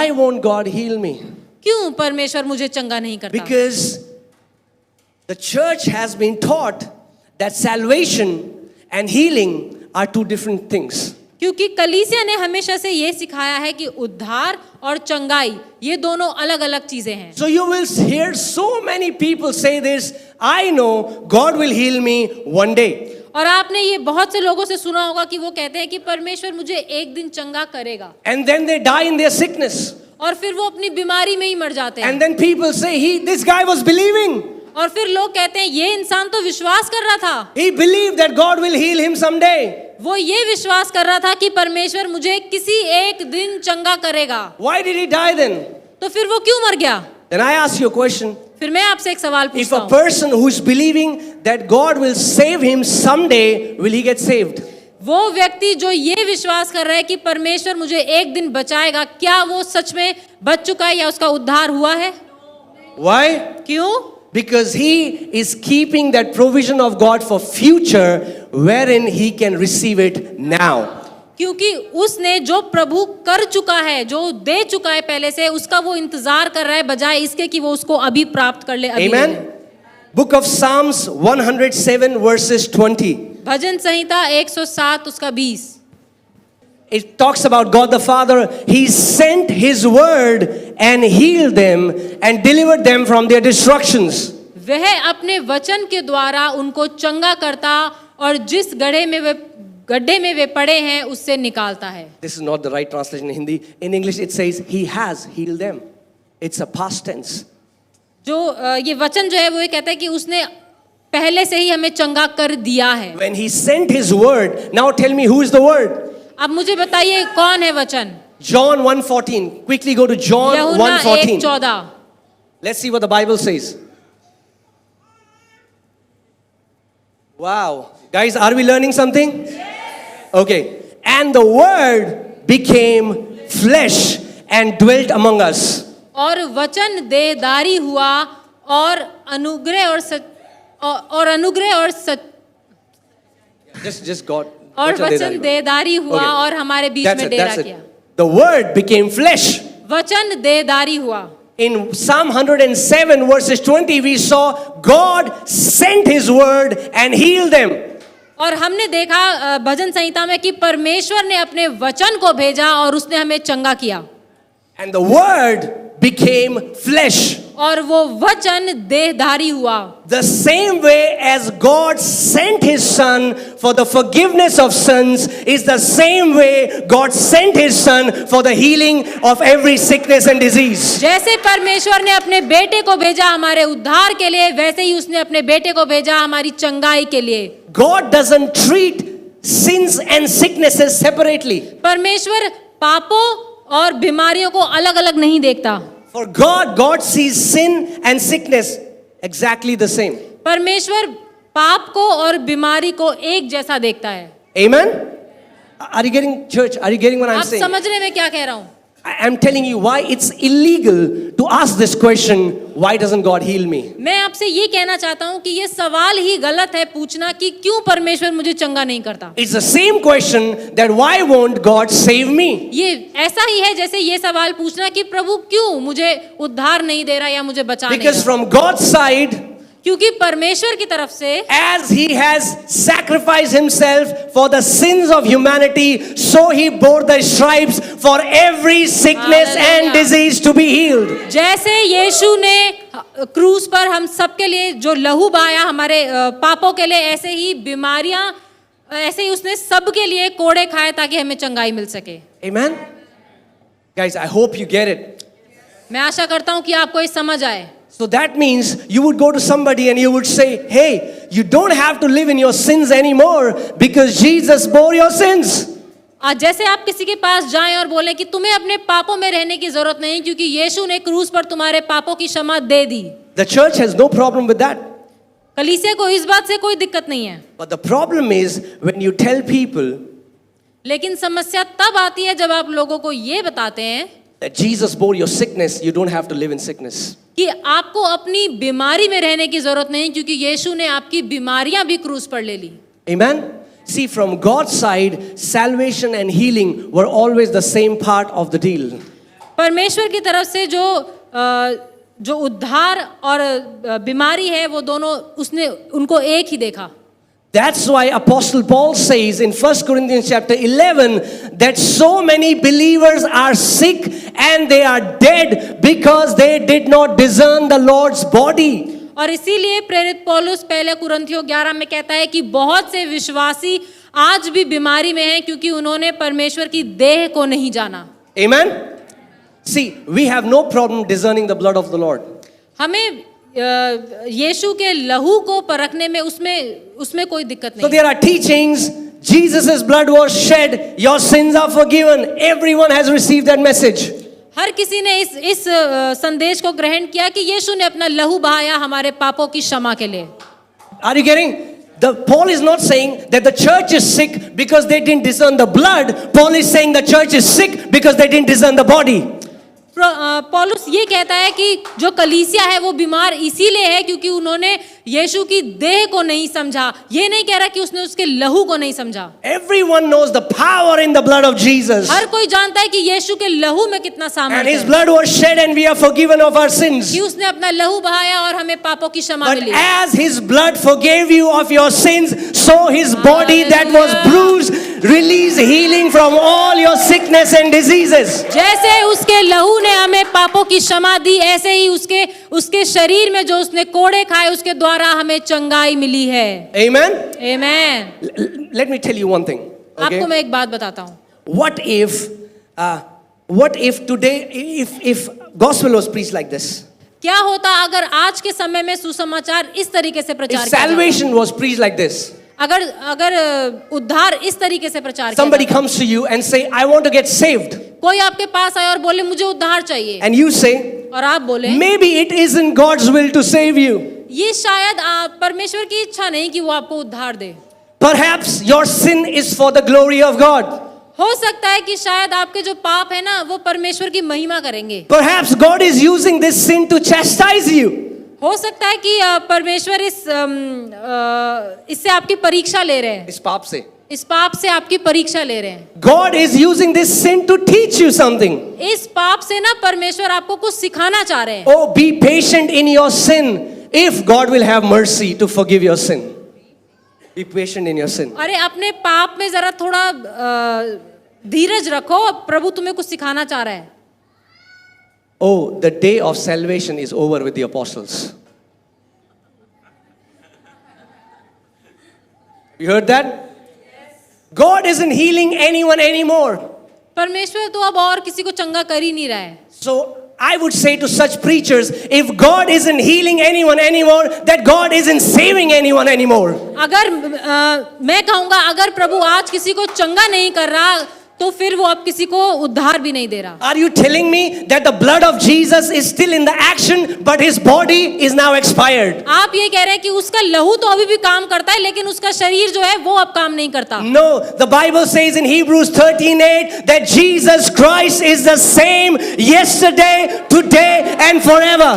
Why won't God heal me? क्यों परमेश्वर मुझे चंगा नहीं करता? Because the church has been taught that salvation and healing are two different things. क्योंकि कलीसिया ने हमेशा से ये सिखाया है कि उद्धार और चंगाई ये दोनों अलग अलग चीजें हैं. So you will hear so many people say this, I know God will heal me one day. और आपने ये बहुत से लोगों से सुना होगा कि वो कहते हैं कि परमेश्वर मुझे एक दिन चंगा करेगा. And then they die in their sickness. और फिर वो अपनी बीमारी में ही मर जाते हैं. And then people say, this guy was believing. और फिर लोग कहते हैं ये इंसान तो विश्वास कर रहा था. He believed that God will heal him someday. वो ये विश्वास कर रहा था कि परमेश्वर मुझे किसी एक दिन चंगा करेगा. Why did he die then? तो फिर वो क्यों मर गया? Then I ask you a question. फिर मैं आपसे एक सवाल If पूछता a हूँ. person who is believing that God will save him someday, will he get saved? वो व्यक्ति जो ये विश्वास कर रहा है कि परमेश्वर मुझे एक दिन बचाएगा, क्या वो सच में बच चुका है या उसका उद्धार हुआ है? Why? क्यों? Because he is keeping that provision of God for future wherein he can receive it now. क्योंकि उसने जो प्रभु कर चुका है, जो दे चुका है पहले से, उसका वो इंतजार कर रहा है बजाय इसके कि वो उसको अभी प्राप्त कर ले. अभी Amen. Book of Psalms 107 verses 20. भजन संहिता 107 उसका 20. It talks about God the Father. He sent His word and healed them and delivered them from their destructions. वह अपने वचन के द्वारा उनको चंगा करता और जिस गड्ढे में वे पड़े हैं उससे निकालता है. This is not the right translation in Hindi. In English it says He has healed them. It's a past tense. जो ये वचन जो है वो ये कहता है कि उसने पहले से ही हमें चंगा कर दिया है. When He sent His word, now tell me who is the word? अब मुझे बताइए कौन है वचन? John 1:14. Quickly go to John यूहन्ना 1:14. 1:14. Let's see what the Bible says. Wow. Guys, are we learning something? Yes. Okay. And the word became flesh and dwelt among us. और वचन देहधारी हुआ और अनुग्रह और सच Just God. और वचन देहधारी हुआ और हमारे बीच में डेरा किया. The word became flesh. वचन देहधारी हुआ. In Psalm 107 verses 20 we saw God sent His word and healed them. और हमने देखा भजन संहिता में कि परमेश्वर ने अपने वचन को भेजा और उसने हमें चंगा किया. And the word became flesh. और वो वचन देहधारी हुआ. The same way as God sent His Son for the forgiveness of sins is the same way God sent His Son for the healing of every sickness and disease. जैसे परमेश्वर ने अपने बेटे को भेजा हमारे उद्धार के लिए, वैसे ही उसने अपने बेटे को भेजा हमारी चंगाई के लिए. God doesn't treat sins and sicknesses separately. परमेश्वर पापों और बीमारियों को अलग अलग नहीं देखता. For God sees sin and sickness exactly the same. परमेश्वर पाप को और बीमारी को एक जैसा देखता है. Amen? Are you getting, church? Are you getting what I'm आप saying? समझ रहे मैं क्या कह रहा हूँ? I'm telling you why it's illegal to ask this question, why doesn't God heal me? मैं आपसे ये कहना चाहता हूँ कि ये सवाल ही गलत है पूछना कि क्यों परमेश्वर मुझे चंगा नहीं करता. It's the same question that why won't God save me? ये ऐसा ही है जैसे ये सवाल पूछना कि प्रभु क्यों मुझे उद्धार नहीं दे रहा या मुझे बचा नहीं Because रहा. from God's side, क्योंकि परमेश्वर की तरफ से as He has sacrificed Himself for the sins of humanity, so He bore the stripes for every sickness and disease to be healed. जैसे यीशु ने क्रूस पर हम सबके लिए जो लहू बहाया हमारे पापों के लिए, ऐसे ही बीमारियां, ऐसे ही उसने सबके लिए कोड़े खाए ताकि हमें चंगाई मिल सके. Amen? Guys, I hope you get it. मैं आशा करता हूं कि आपको ये समझ आए. So that means you would go to somebody and you would say, hey, you don't have to live in your sins anymore because Jesus bore your sins. आज जैसे आप किसी के पास जाएं और बोलें कि तुम्हें अपने पापों में रहने की जरूरत नहीं क्योंकि यीशु ने क्रूस पर तुम्हारे पापों की क्षमा दे दी. The church has no problem with that. कलीसिया को इस बात से कोई दिक्कत नहीं है. But the problem is when you tell people लेकिन समस्या तब आती है जब आप लोगों को ये बताते हैं that Jesus bore your sickness, you don't have to live in sickness. कि आपको अपनी बीमारी में रहने की जरूरत नहीं क्योंकि यीशु ने आपकी बीमारियां भी क्रूस पर ले ली. Amen? See, from God's side, salvation and healing were always the same part of the deal. परमेश्वर की तरफ से जो उद्धार और बीमारी है वो दोनों उसने उनको एक ही देखा। That's why Apostle Paul says in 1 Corinthians chapter 11 that so many believers are sick and they are dead because they did not discern the Lord's body. और इसीलिए प्रेरित पौलुस पहले कुरिन्थियों 11 में कहता है कि बहुत से विश्वासी आज भी बीमारी में हैं क्योंकि उन्होंने परमेश्वर की देह को नहीं जाना। Amen. See, we have no problem discerning the blood of the Lord. हमें यीशु के लहू को परखने में उसमें कोई दिक्कत So नहीं। there are teachings. Jesus' blood was shed. Your sins are forgiven. Everyone has received that message. हर किसी ने इस संदेश को ग्रहण किया कि यीशु ने अपना लहू बहाया हमारे पापों की क्षमा के लिए। Are you getting? Paul is not saying that the church is sick because they didn't discern the blood. Paul is saying the church is sick because they didn't discern the body. पौलुस ये कहता है कि जो कलीसिया है वो बीमार इसीलिए है क्योंकि उन्होंने यीशु की देह को नहीं समझा। ये नहीं कह रहा कि उसने उसके लहू को नहीं समझा। Everyone knows the power in the blood of Jesus. हर कोई जानता है कि यीशु के लहू में कितना And सामर्थ्य his है blood was shed and we are forgiven of our sins. कि उसने अपना लहू बहाया और हमें पापों की क्षमा But milli. as his blood forgave you of your sins, so his body that was bruised released healing from all your sickness and diseases. जैसे उसके लहू ने हमें पापों की क्षमा दी ऐसे ही उसके शरीर में जो उसने कोड़े खाए उसके द्वारा हमें चंगाई मिली है। Amen. Amen. Let me tell you one thing. आपको मैं एक बात बताता हूँ। What if today, if gospel was preached like this? क्या होता अगर आज के समय में सुसमाचार इस तरीके से प्रचार If किया जाता? salvation was preached like this? अगर उद्धार इस तरीके से प्रचार किया Somebody जाता? comes to you and say, I want to get saved. कोई आपके पास आए और बोले मुझे उद्धार चाहिए And you say, और आप बोले maybe it isn't God's will to save you. ये शायद परमेश्वर की इच्छा नहीं कि वो आपको उद्धार दे। Perhaps your sin is for the glory of God. हो सकता है कि शायद आपके जो पाप है ना वो परमेश्वर की महिमा करेंगे। Perhaps God is using this sin to chastise you. हो सकता है कि परमेश्वर इससे आपकी परीक्षा ले रहे हैं। इस पाप से आपकी परीक्षा ले रहे हैं। God is using this sin to teach you something. इस पाप से ना परमेश्वर आपको कुछ सिखाना चाह रहे हैं। Oh, be patient in your sin if God will have mercy to forgive your sin. Be patient in your sin. अरे अपने पाप में जरा थोड़ा धीरज रखो, प्रभु तुम्हें कुछ सिखाना चाह रहा है। Oh, the day of salvation is over with the apostles. You heard that? God isn't healing anyone anymore. परमेश्वर तो अब और किसी को चंगा कर ही नहीं रहा है। So I would say to such preachers, if God isn't healing anyone anymore, that God isn't saving anyone anymore. अगर मैं कहूँगा अगर प्रभु आज किसी को चंगा नहीं कर रहा तो फिर वो अब किसी को उद्धार भी नहीं दे रहा। Are you telling me that the blood of Jesus is still in the action, but his body is now expired? आप ये कह रहे हैं कि उसका लहू तो अभी भी काम करता है लेकिन उसका शरीर जो है वो अब काम नहीं करता। No, the Bible says in Hebrews 13:8 that Jesus Christ is the same yesterday, today and forever.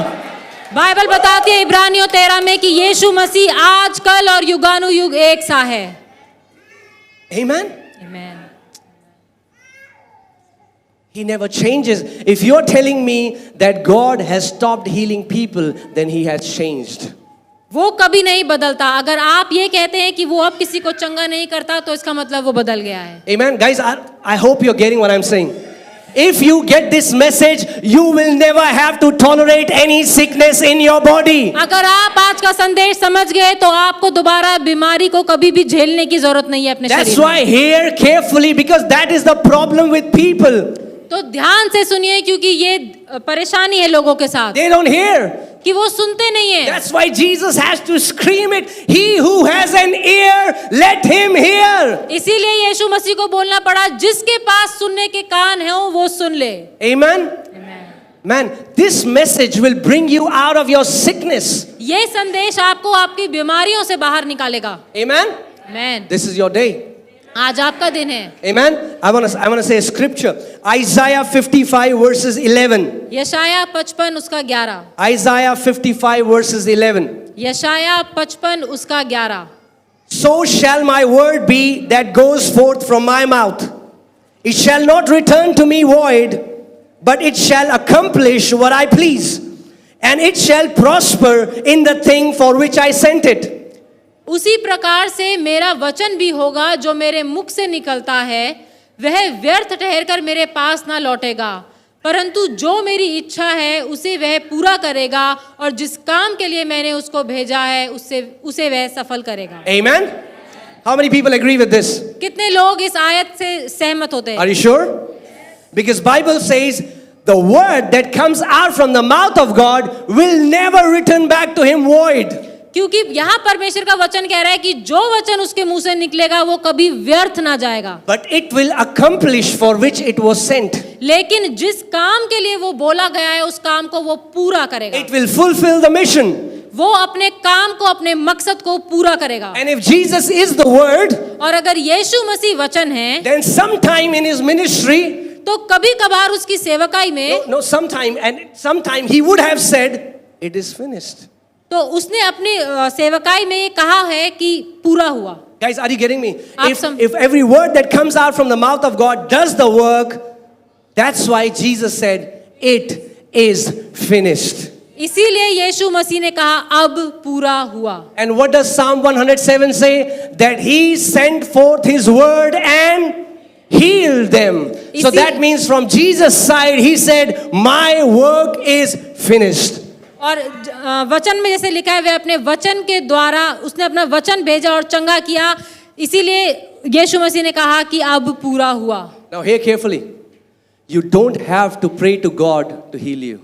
Bible बताती है इब्रानियों 13 में कि यीशु मसीह आज कल और युगानुयुग एक सा है। Amen. Amen. He never changes. If you're telling me that God has stopped healing people, then he has changed. वो कभी नहीं बदलता। अगर आप ये कहते हैं कि वो अब किसी को चंगा नहीं करता तो इसका मतलब वो बदल गया है। Amen. Guys, I hope you're getting what I'm saying. If you get this message, you will never have to tolerate any sickness in your body. अगर आप आज का संदेश समझ गए तो आपको दोबारा बीमारी को कभी भी झेलने की जरूरत नहीं है अपने शरीर में। That's why hear carefully, because that is the problem with people. तो ध्यान से सुनिए क्योंकि ये परेशानी है लोगों के साथ। They don't hear. कि वो सुनते नहीं है। That's why Jesus has to scream it. He who has an ear, let him hear. इसीलिए यीशु मसीह को बोलना पड़ा जिसके पास सुनने के कान हैं वो सुन ले। Amen. Man, this message will bring you out of your sickness. ये संदेश आपको आपकी बीमारियों से बाहर निकालेगा। Amen. Amen. This is your day. आज आपका दिन है। Amen. I want to say a scripture. Isaiah 55 verses 11. यशाया 55 उसका 11। Isaiah 55 verses 11. यशाया 55 उसका 11। So shall my word be that goes forth from my mouth. It shall not return to me void, but it shall accomplish what I please, and it shall prosper in the thing for which I sent it. उसी प्रकार से मेरा वचन भी होगा जो मेरे मुख से निकलता है, वह व्यर्थ ठहरकर मेरे पास ना लौटेगा, परंतु जो मेरी इच्छा है उसे वह पूरा करेगा, और जिस काम के लिए मैंने उसको भेजा है उसे वह सफल करेगा। Amen? How many people agree with this? कितने लोग इस आयत से सहमत होते Are हैं? you sure? Because Bible says the word that comes out from the mouth of God will never return back to him void. क्योंकि यहाँ परमेश्वर का वचन कह रहा है कि जो वचन उसके मुंह से निकलेगा वो कभी व्यर्थ ना जाएगा, But it will accomplish for which it was sent. लेकिन जिस काम के लिए वो बोला गया है उस काम को वो पूरा करेगा। It will fulfill the mission. वो अपने काम को, अपने मकसद को पूरा करेगा। And if Jesus is the word, और अगर यीशु मसीह वचन है, then sometime in his ministry, तो कभी कभार उसकी सेवकाई में sometime he would have said, it is finished. तो उसने अपनी सेवकाई में ये कहा है कि पूरा हुआ। Guys, are you getting me? आप If every word that comes out from the mouth of God does the work, that's why Jesus said, it is finished. इसीलिए यीशु मसीह ने कहा अब पूरा हुआ। And what does Psalm 107 say? That he sent forth his word and healed them. So that means from Jesus' side, he said, my work is finished. और वचन में जैसे लिखा है, वे अपने वचन के द्वारा उसने अपना वचन भेजा और चंगा किया, इसीलिए यीशु मसीह ने कहा कि अब पूरा हुआ। Now hear carefully. You don't have to pray to God to heal you.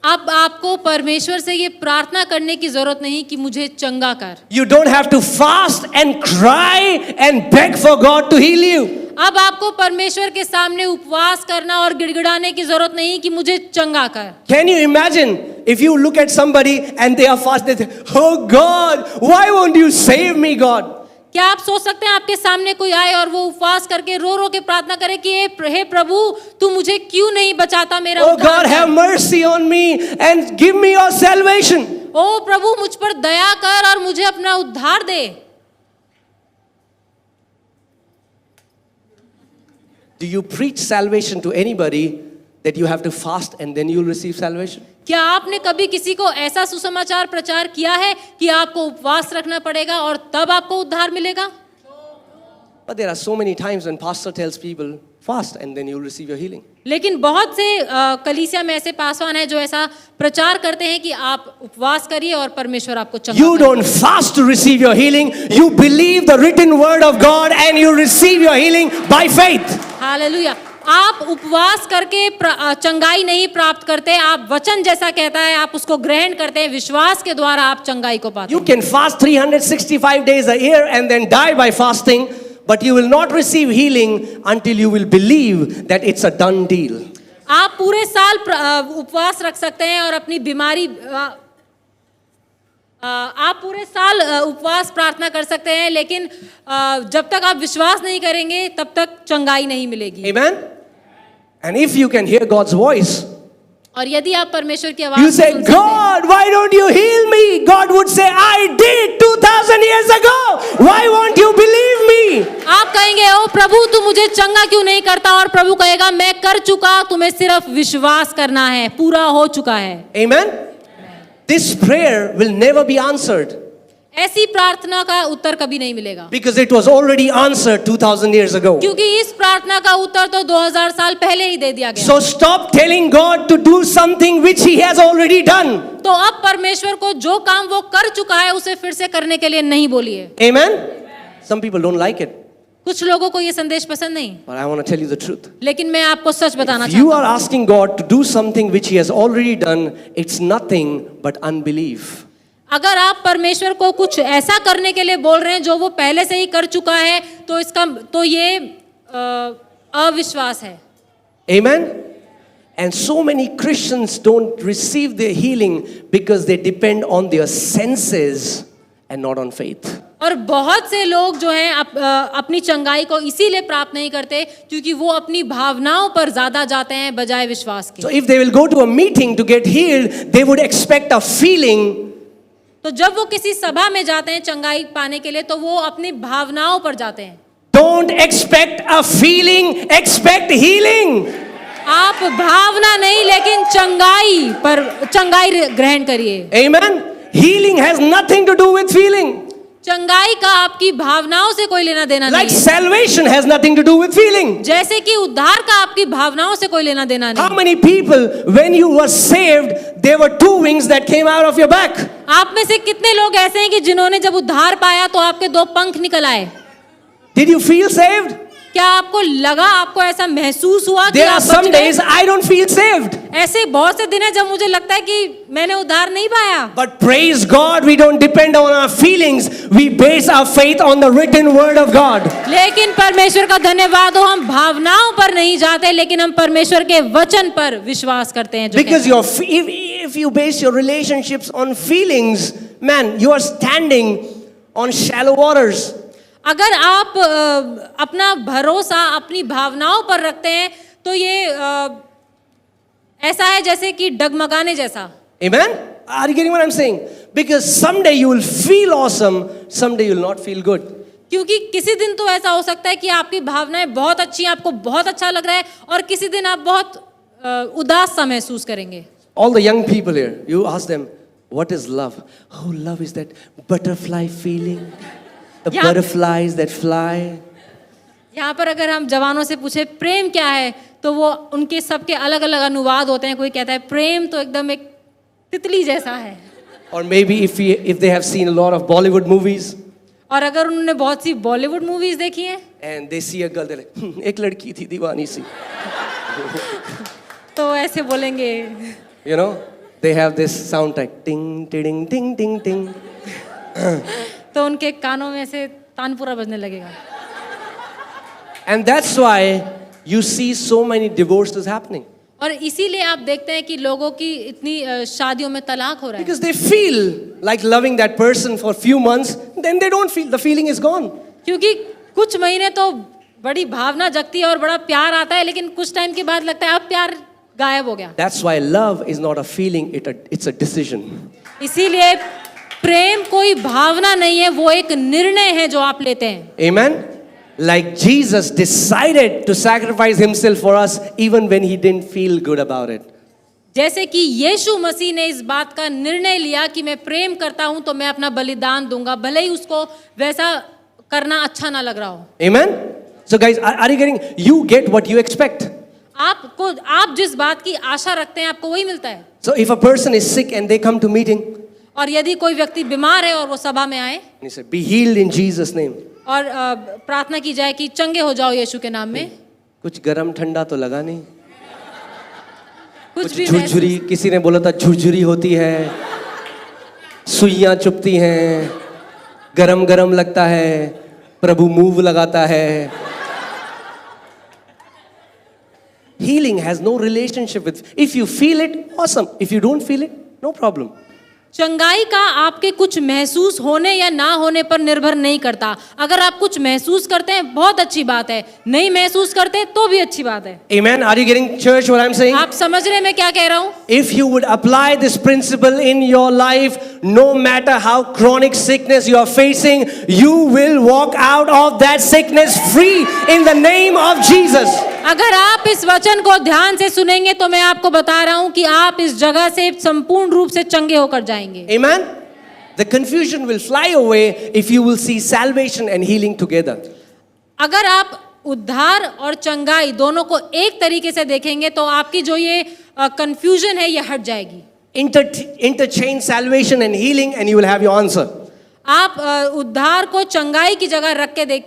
अब आपको परमेश्वर से ये प्रार्थना करने की जरूरत नहीं कि मुझे चंगा कर। You don't have to fast and cry and beg for God to heal you. अब आपको परमेश्वर के सामने उपवास करना और गिड़गिड़ाने की जरूरत नहीं कि मुझे चंगा कर। Can you imagine if you look at somebody and they are fasting, they say, oh God, why won't you save me, God? क्या आप सोच सकते हैं आपके सामने कोई आए और वो उपवास करके रो रो के प्रार्थना करे कि हे प्रभु तू मुझे क्यों नहीं बचाता, मेरा Oh उद्धार God, कर। have mercy on me and give me your salvation. ओ प्रभु मुझ पर दया कर और मुझे अपना उद्धार दे। Do you preach salvation to anybody that you have to fast and then you'll receive salvation? क्या आपने कभी किसी को ऐसा सुसमाचार प्रचार किया है कि आपको उपवास रखना पड़ेगा और तब आपको उद्धार मिलेगा? But there are so many times when pastor tells people fast and then you'll receive your healing. लेकिन बहुत से कलीसिया में ऐसे पासवान हैं जो ऐसा प्रचार करते हैं कि आप उपवास करिए और परमेश्वर आपको चंगा You करेगा। don't fast to receive your healing. You believe the written word of God and you receive your healing by faith. Hallelujah. आप उपवास करके चंगाई नहीं प्राप्त करते, आप वचन जैसा कहता है आप उसको ग्रहण करते हैं, विश्वास के द्वारा आप चंगाई को पाते You हैं। can fast 365 days a year and then die by fasting, but you will not receive healing until you will believe that it's a done deal. आप पूरे साल उपवास रख सकते हैं और अपनी बीमारी आप पूरे साल उपवास प्रार्थना कर सकते हैं, लेकिन जब तक आप विश्वास नहीं करेंगे तब तक चंगाई नहीं मिलेगी। Amen? And if you can hear God's voice, और यदि आप परमेश्वर की you आवाज say, सुन सकते हैं, God, why don't you heal me? God would say, I did 2000 years ago. Why won't you believe me? आप कहेंगे ओ प्रभु तू मुझे चंगा क्यों नहीं करता, और प्रभु कहेगा मैं कर चुका, तुम्हें सिर्फ विश्वास करना है, पूरा हो चुका है। Amen? This prayer will never be answered ऐसी प्रार्थना का उत्तर कभी नहीं मिलेगा, because it was already answered 2000 years ago. क्योंकि इस प्रार्थना का उत्तर तो 2000 साल पहले ही दे दिया गया। So stop telling God to do something which He has already done. तो अब परमेश्वर को जो काम वो कर चुका है उसे फिर से करने के लिए नहीं बोलिए। Amen? Some people don't like it, कुछ लोगों को ये संदेश पसंद नहीं, but I want to tell you the truth. लेकिन मैं आपको सच बताना If you चाहता are हूँ, asking God to do something which He has already done, it's nothing but unbelief. अगर आप परमेश्वर को कुछ ऐसा करने के लिए बोल रहे हैं जो वो पहले से ही कर चुका है, तो ये अविश्वास है। Amen? And so many Christians don't receive their healing because they depend on their senses and not on faith. और बहुत से लोग जो हैं अपनी चंगाई को इसीलिए प्राप्त नहीं करते क्योंकि वो अपनी भावनाओं पर ज्यादा जाते हैं बजाय विश्वास के। So if they will go to a meeting to get healed, they would expect a feeling. तो जब वो किसी सभा में जाते हैं चंगाई पाने के लिए तो वो अपनी भावनाओं पर जाते हैं। Don't expect a feeling, expect healing. आप भावना नहीं लेकिन चंगाई ग्रहण करिए। Amen. Healing has nothing to do with feeling. चंगाई का आपकी भावनाओं से कोई लेना देना Like नहीं है। salvation has nothing to do with feeling. जैसे कि उद्धार का आपकी भावनाओं से कोई लेना देना How नहीं। many people, when you were saved, there were two wings that came out of your back? आप में से कितने लोग ऐसे हैं कि जिन्होंने जब उद्धार पाया तो आपके दो पंख निकल आए? Did you feel saved? क्या आपको लगा, आपको ऐसा महसूस हुआ कि There are आप some बच गए? days I don't feel saved. ऐसे बहुत से दिन हैं जब मुझे लगता है कि मैंने उद्धार नहीं पाया। But praise God, we don't depend on our feelings. We base our faith on the written word of God. लेकिन परमेश्वर का धन्यवाद हो, हम भावनाओं पर नहीं जाते लेकिन हम परमेश्वर के वचन पर विश्वास करते हैं। जो Because if you base your relationships on feelings, man, you are standing on shallow waters. अगर आप अपना भरोसा अपनी भावनाओं पर रखते हैं तो ये ऐसा है जैसे कि डगमगाने जैसा। Amen? Are you getting what I'm saying? Because someday you will feel awesome, someday you will not feel good. क्योंकि किसी दिन तो ऐसा हो सकता है कि आपकी भावनाएं बहुत अच्छी हैं, आपको बहुत अच्छा लग रहा है, और किसी दिन आप बहुत उदास सा महसूस करेंगे। All the young people here, you ask them, what is love? Oh, love is that butterfly feeling. The Yeah. butterflies that fly. यहाँ पर अगर हम जवानों से पूछे प्रेम क्या है तो वो उनके सबके अलग अलग अनुवाद होते हैं। कोई कहता है प्रेम तो एकदम एक तितली जैसा है, Or maybe if they have seen a lot of Bollywood movies और अगर उन्होंने बहुत सी बॉलीवुड मूवीज देखी हैं and they see a girl, they're like, एक लड़की थी दीवानी सी. तो ऐसे बोलेंगे। You know, they have this sound like ting, ting, ting, ting, ting. तो उनके कानों में से तानपुरा बजने लगेगा। And that's why you see so many divorces happening. और इसीलिए आप देखते हैं कि लोगों की इतनी शादियों में तलाक हो रहा है, Because they feel like loving that person for a few months, then they don't feel, the feeling is gone. क्योंकि कुछ महीने तो बड़ी भावना जगती है और बड़ा प्यार आता है, लेकिन कुछ टाइम के बाद लगता है अब प्यार गायब हो गया। That's why love is not a feeling, it's a decision. इसीलिए प्रेम कोई भावना नहीं है, वो एक निर्णय है जो आप लेते हैं। Amen? Like Jesus decided to sacrifice himself for us even when he didn't feel good about it. जैसे कि यीशु मसीह ने इस बात का निर्णय लिया कि मैं प्रेम करता हूं तो मैं अपना बलिदान दूंगा, भले ही उसको वैसा करना अच्छा ना लग रहा हो। Amen? So guys, are you getting, you get what you expect. आप जिस बात की आशा रखते हैं आपको वही मिलता है। So if a person is sick and they come to meeting, और यदि कोई व्यक्ति बीमार है और वो सभा में आए and he said, be healed in Jesus' name. और प्रार्थना की जाए कि चंगे हो जाओ यीशु के नाम में, कुछ गरम ठंडा तो लगा नहीं, कुछ भी झुरझुरी, किसी ने बोला था झुरझुरी होती है, सुइयां चुभती हैं, गरम गरम लगता है, प्रभु मूव लगाता है। Healing has no relationship with, if you feel it, awesome. If you don't feel it, no problem. चंगाई का आपके कुछ महसूस होने या ना होने पर निर्भर नहीं करता। अगर आप कुछ महसूस करते हैं बहुत अच्छी बात है, नहीं महसूस करते तो भी अच्छी बात है। Amen. Are you getting, church, what I'm saying? आप समझ रहे हैं मैं क्या कह रहा हूँ? If you would apply this principle in your life, no matter how chronic sickness you are facing, you will walk out of that sickness free in the name of Jesus. अगर आप इस वचन को ध्यान से सुनेंगे तो मैं आपको बता रहा हूं कि आप इस जगह से संपूर्ण रूप से चंगे होकर जाएंगे। Amen. The confusion will fly away if you will see salvation and healing together. अगर आप उद्धार और चंगाई दोनों को एक तरीके से देखेंगे तो आपकी जो ये कंफ्यूजन है ये हट जाएगी। Interchange salvation and healing and you will have your answer. आप उद्धार को चंगाई की जगह रख के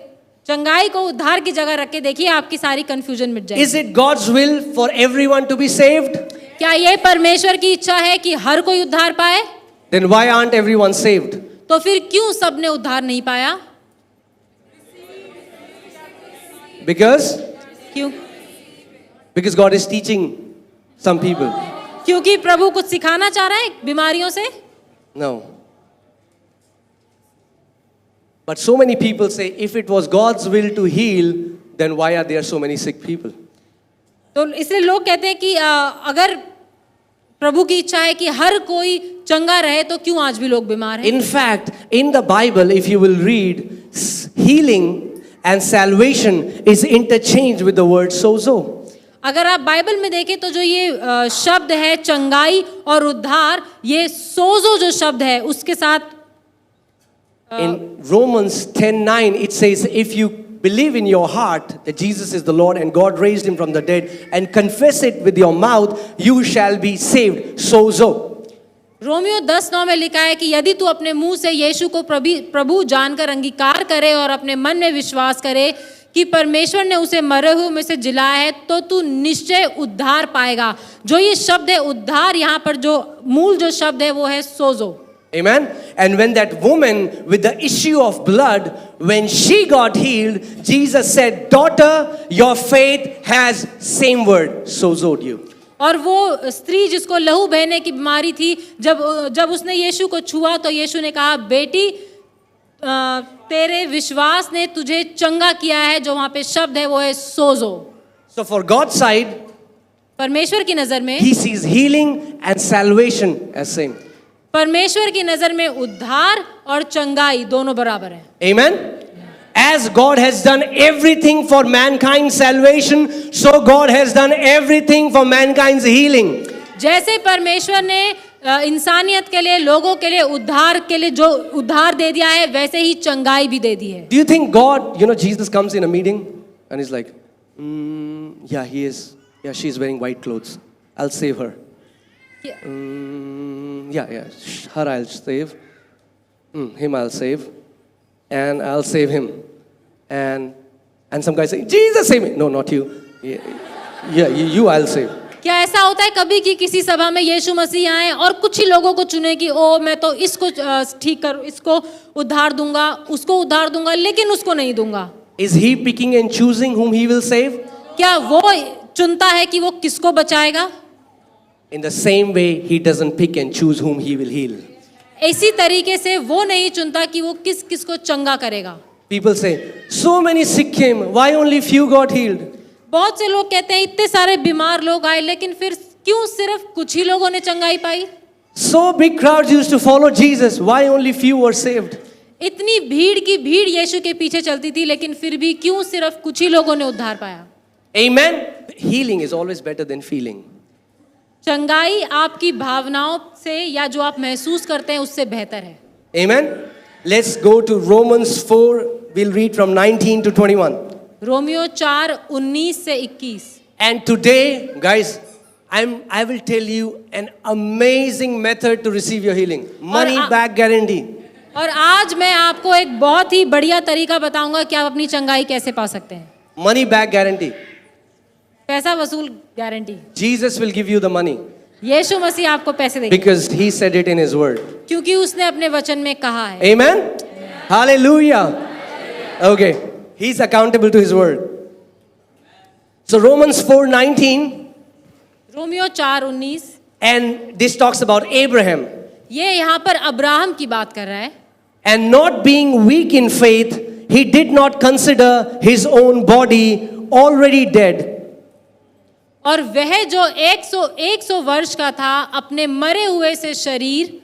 चंगाई को उद्धार की जगह रख के देखिए, आपकी सारी कंफ्यूजन मिट जाएगी। Is it God's will for everyone to be saved? क्या ये परमेश्वर की इच्छा है कि हर कोई उद्धार पाए? Then why aren't everyone saved? तो फिर क्यों सबने उद्धार नहीं पाया? Because क्यों? Because God is teaching some people. क्योंकि प्रभु कुछ सिखाना चाह रहा है बीमारियों से? No. But so many people say, if it was God's will to heal, then why are there so many sick people? तो इसलिए लोग कहते हैं कि अगर प्रभु की इच्छा है कि हर कोई चंगा रहे तो क्यों आज भी लोग बीमार हैं? In fact, in the Bible, if you will read, healing and salvation is interchanged with the word sozo. अगर आप बाइबल में देखें तो जो ये शब्द है चंगाई और उद्धार, ये सोजो जो शब्द है उसके साथ In Romans 10:9 it says, if you believe in your heart that Jesus is the Lord and God raised him from the dead and confess it with your mouth, you shall be saved. Sozo. Romeo 10:9 में लिखा है कि यदि तू अपने मुंह से यीशु को प्रभु जानकर अंगीकार करे और अपने मन में विश्वास करे कि परमेश्वर ने उसे मरे हुए में से जिलाया है, तो तू निश्चय उद्धार पाएगा। जो ये शब्द है उद्धार, यहाँ पर जो मूल जो शब्द है वो है सोजो। Amen. And when that woman with the issue of blood, when she got healed, Jesus said, daughter, your faith has same word, sozoed you. और वो स्त्री जिसको लहू बहने की बीमारी थी, जब उसने यीशु को छुआ तो यीशु ने कहा, बेटी तेरे विश्वास ने तुझे चंगा किया है। जो वहां पे शब्द है वो है सोजो। So for God's side, परमेश्वर की नजर में he sees healing and salvation as same. परमेश्वर की नजर में उद्धार और चंगाई दोनों बराबर हैं। Amen. As God has done everything for mankind's salvation, so God has done everything for mankind's healing. जैसे परमेश्वर ने इंसानियत के लिए, लोगों के लिए, उद्धार के लिए जो उद्धार दे दिया है, वैसे ही चंगाई भी दे दी है। Do you think God, Jesus comes in a meeting and he's like, yeah, he is. Yeah, she's wearing white clothes. I'll save her. Yeah, her I'll save. Him I'll save. And I'll save him. And some guy say, Jesus save me. No, not you. Yeah, you I'll save. क्या ऐसा होता है कभी कि किसी सभा में यीशु मसीह आए और कुछ ही लोगों को चुने कि ओ मैं तो इसको ठीक करूं, इसको उद्धार दूंगा, उसको उद्धार दूंगा, लेकिन उसको नहीं दूंगा। Is he picking and choosing whom he will save? क्या वो चुनता है कि वो किसको बचाएगा? In the same way, he doesn't pick and choose whom he will heal. इसी तरीके से वो नहीं चुनता कि वो किस को चंगा करेगा। People say, so many sick came, why only few got healed? बहुत से लोग कहते हैं इतने सारे बीमार लोग आए, लेकिन फिर क्यों सिर्फ कुछ ही लोगों ने चंगाई पाई? So big crowds used to follow Jesus, why only few were saved? इतनी भीड़ की भीड़ यीशु के पीछे चलती थी, लेकिन फिर भी क्यों सिर्फ कुछ ही लोगों ने उद्धार पाया? Amen. Healing is always better than feeling. चंगाई आपकी भावनाओं से या जो आप महसूस करते हैं उससे बेहतर है। Amen. Let's go to Romans 4. We'll read from 19 to 21. Romeo 4:19 से 21। And today, guys, I will tell you an amazing method to receive your healing. Money back guarantee. और आज मैं आपको एक बहुत ही बढ़िया तरीका बताऊंगा कि आप अपनी चंगाई कैसे पा सकते हैं। Money back guarantee. पैसा वसूल guarantee. Jesus will give you the money. यीशु मसीह आपको पैसे देंगे। Because he said it in his word. क्योंकि उसने अपने वचन में कहा है। Amen. Hallelujah. Okay. He's accountable to his word. So Romans 4:19. Romeo 4:19। And this talks about Abraham. ये यहाँ पर अब्राहम की बात कर रहा है। And not being weak in faith, he did not consider his own body already dead. और वह जो 100 वर्ष का था, अपने मरे हुए से शरीर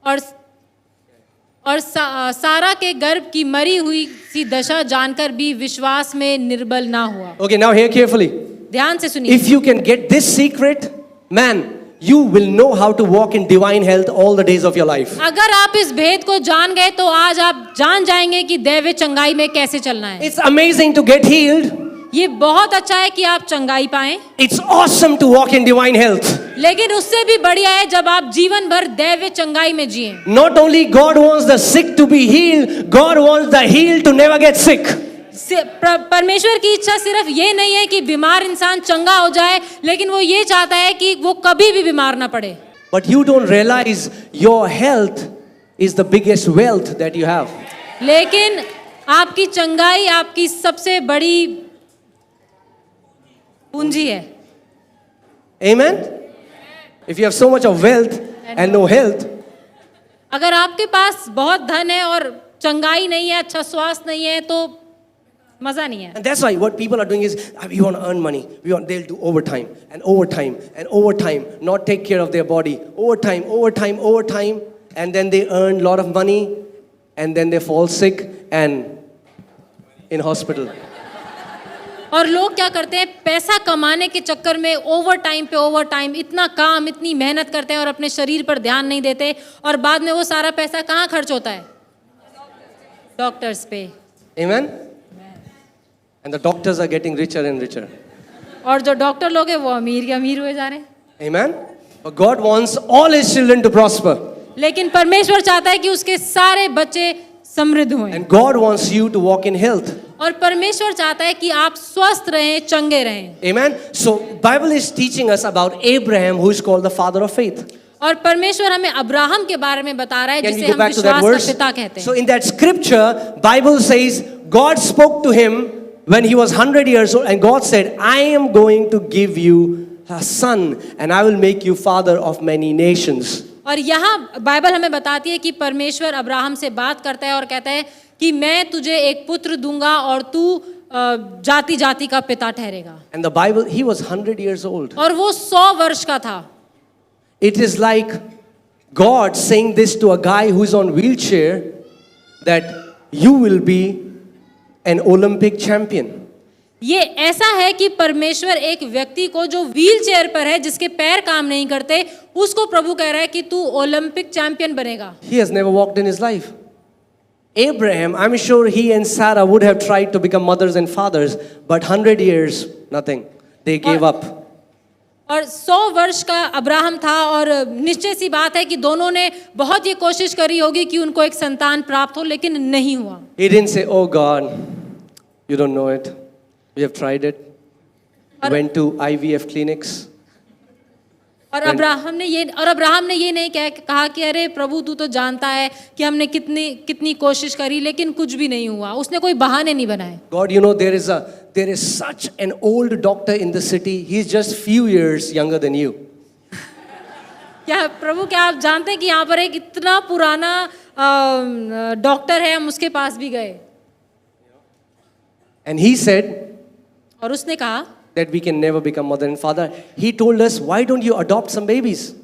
और सारा के गर्भ की मरी हुई सी दशा जानकर भी विश्वास में निर्बल ना हुआ। Okay, now hear carefully. ध्यान से सुनिए। If you can get this secret, man, you will know how to walk in divine health all the days of your life. अगर आप इस भेद को जान गए तो आज आप जान जाएंगे कि दैवीय चंगाई में कैसे चलना है। It's amazing to get healed. ये बहुत अच्छा है कि आप चंगाई पाएं। It's awesome to walk in divine health. लेकिन उससे भी बढ़िया है जब आप जीवन भर दैवीय चंगाई में जिएं। Not only God wants the sick to be healed, God wants the healed to never get sick. परमेश्वर की इच्छा सिर्फ ये नहीं है कि बीमार इंसान चंगा हो जाए, लेकिन वो ये चाहता है कि वो कभी भी बीमार ना पड़े। But you don't realize your health is the biggest wealth that you have. लेकिन आपकी चंगाई आपकी सबसे बड़ी पूंजी है। Amen. If you have so much of wealth and no health, अगर आपके पास बहुत धन है और चंगाई नहीं है, अच्छा स्वास्थ्य नहीं है, तो मजा नहीं है। and that's why what people are doing is we want to earn money. They'll do overtime and overtime and overtime, not take care of their body. Overtime, and then they earn a lot of money, and then they fall sick and in hospital. और लोग क्या करते हैं, पैसा कमाने के चक्कर में ओवर टाइम इतना काम, इतनी मेहनत करते हैं और अपने शरीर पर ध्यान नहीं देते, और बाद में वो सारा पैसा कहाँ खर्च होता है? डॉक्टर्स पे। Amen? And the doctors are getting richer and richer. और जो डॉक्टर लोग हैं वो अमीर के अमीर हुए जा रहे हैं। Amen? But God wants all His children to prosper. लेकिन परमेश्वर चाहता है कि उसके सारे बच्चे समृद्ध हों। And God wants you to walk in health. और परमेश्वर चाहता है कि आप स्वस्थ रहें, चंगे रहें। Amen? So Bible is teaching us about Abraham, who is called the father of faith. और परमेश्वर हमें अब्राहम के बारे में बता रहा है, Can जिसे we go हम back to that विश्वास का verse? पिता कहते So हैं। in that scripture, Bible says God spoke to him when he was 100 years old, and God said, I am going to give you a son, and I will make you father of many nations. और यहाँ Bible हमें बताती है कि परमेश्वर Abraham से बात करता है और कहता है कि मैं तुझे एक पुत्र दूंगा और तू जाति जाति का पिता ठहरेगा। And the Bible, he was 100 years old. और वो 100 वर्ष का था। It is like God saying this to a guy who is on wheelchair, that you will be an Olympic champion. ये ऐसा है कि परमेश्वर एक व्यक्ति को जो व्हील चेयर पर है, जिसके पैर काम नहीं करते, उसको प्रभु कह रहा है कि तू ओलंपिक चैंपियन बनेगा। He has never walked in his life. Abraham, I'm sure he and Sarah would have tried to become mothers and fathers, but 100 years, nothing. They gave up. और 100 वर्ष का अब्राहम था, और निश्चय सी बात है कि दोनों ने बहुत ये कोशिश करी होगी कि उनको एक संतान प्राप्त हो, लेकिन नहीं हुआ। He didn't say, oh God, you don't know it. We have tried it. We went to IVF clinics. और अब्राहम ने ये नहीं कहा कि अरे प्रभु तू तो जानता है कि हमने कितनी कोशिश करी, लेकिन कुछ भी नहीं हुआ। उसने कोई बहाने नहीं बनाए। God, you know, there is such an old doctor in the city. He's just few years younger than you. क्या प्रभु, क्या आप जानते हैं कि यहाँ पर एक इतना पुराना डॉक्टर है, हम उसके पास भी गए। And he said और उसने कहा that we can never become mother and father. He told us, why don't you adopt some babies?